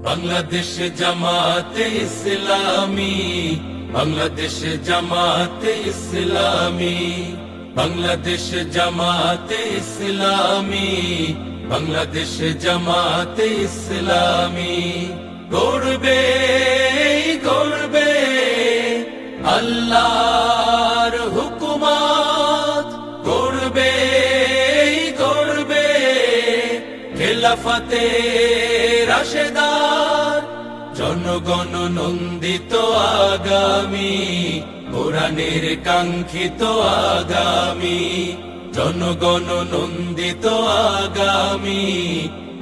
বাংলাদেশ জামাতে ইসলামী, বাংলাদেশ জামাতে ইসলামী, বাংলাদেশ জামাতে ইসলামী, বাংলাদেশ জামাতে ইসলামী। গড়বে গড়বে আল্লাহর হুকুমত, গড়বে গড়বে খেলাফতে রাশেদার। জনগণ নন্দিত আগামী, কোরআনের কাঙ্ক্ষিত আগামী। জনগণ নন্দিত আগামী,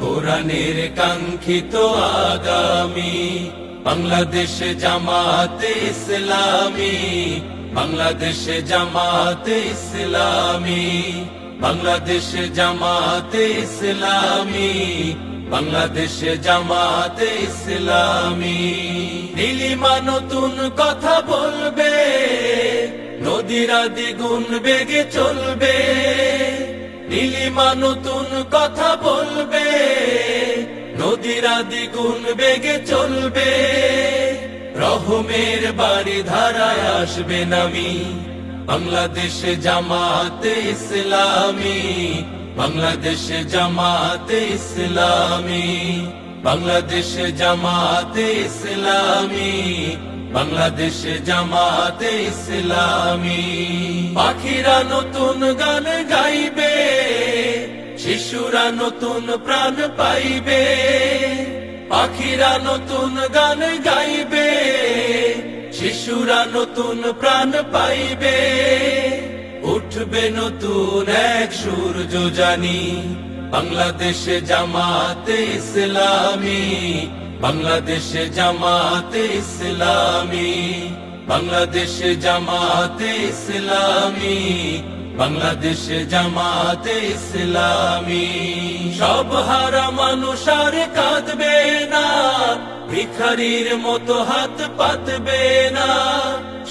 কোরআনের কাঙ্ক্ষিত আগামী। বাংলাদেশ জামাতে ইসলামী, বাংলাদেশ জামাতে ইসলামী, বাংলাদেশ জামাতে ইসলামী, বাংলাদেশ জামাতে ইসলামী। নীলিমা নতুন কথা বলবে, নদীরা দ্বিগুণ বেগে চলবে। নীলিমা নতুন কথা বলবে, নদীরা দ্বিগুণ বেগে চলবে। রহমের বাড়ি ধারায় আসবে নামি, বাংলাদেশ জামাতে ইসলামী, বাংলাদেশ জামাতে ইসলামী, বাংলাদেশ জামাতে ইসলামী, বাংলাদেশ জামাতে ইসলামী। পাখিরা নতুন গান গাইবে, শিশুরা নতুন প্রাণ পাইবে। পাখিরা নতুন গান গাইবে, শিশুরা নতুন প্রাণ পাইবে। উঠবে নতুন এক সূর্য জানি, বাংলাদেশ জামাতে ইসলামী, বাংলাদেশ জামাতে ইসলামী, বাংলাদেশ জামাতে ইসলামী, বাংলাদেশ জামাতে ইসলামী। সব হারা মানুষ আর কাঁদবে না, ভিখারির মতো হাত পাতবে না।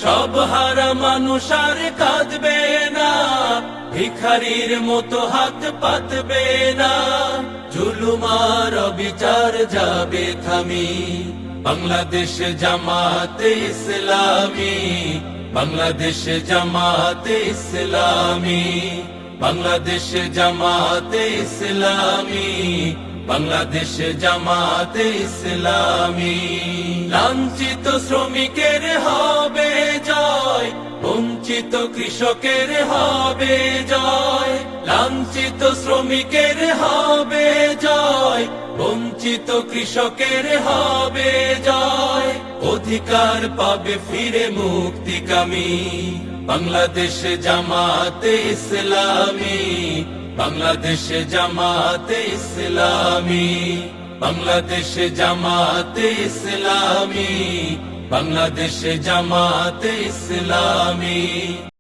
সব হারা মানুষ আর কাঁদবে না, ভিখারির মতো হাত পাতবে না। জুলুমার বিচার যাবে থামি, বাংলাদেশ জামাতে ইসলামী, বাংলাদেশ জামাতে ইসলামী, বাংলাদেশ জামাতে ইসলামী, বাংলাদেশ জামাতে ইসলামী। লাঞ্ছিত শ্রমিকের হবে জয়, বঞ্চিত কৃষকের হবে জয়। লাঞ্ছিত শ্রমিকের হবে জয়, বঞ্চিত কৃষকের হবে জয়। অধিকার পাবে ফিরে মুক্তিকামী, বাংলাদেশ জামাতে ইসলামী, বাংলাদেশ জামাতে ইসলামী, বাংলাদেশ জামাতে ইসলামী, বাংলাদেশ জামাতে ইসলামী।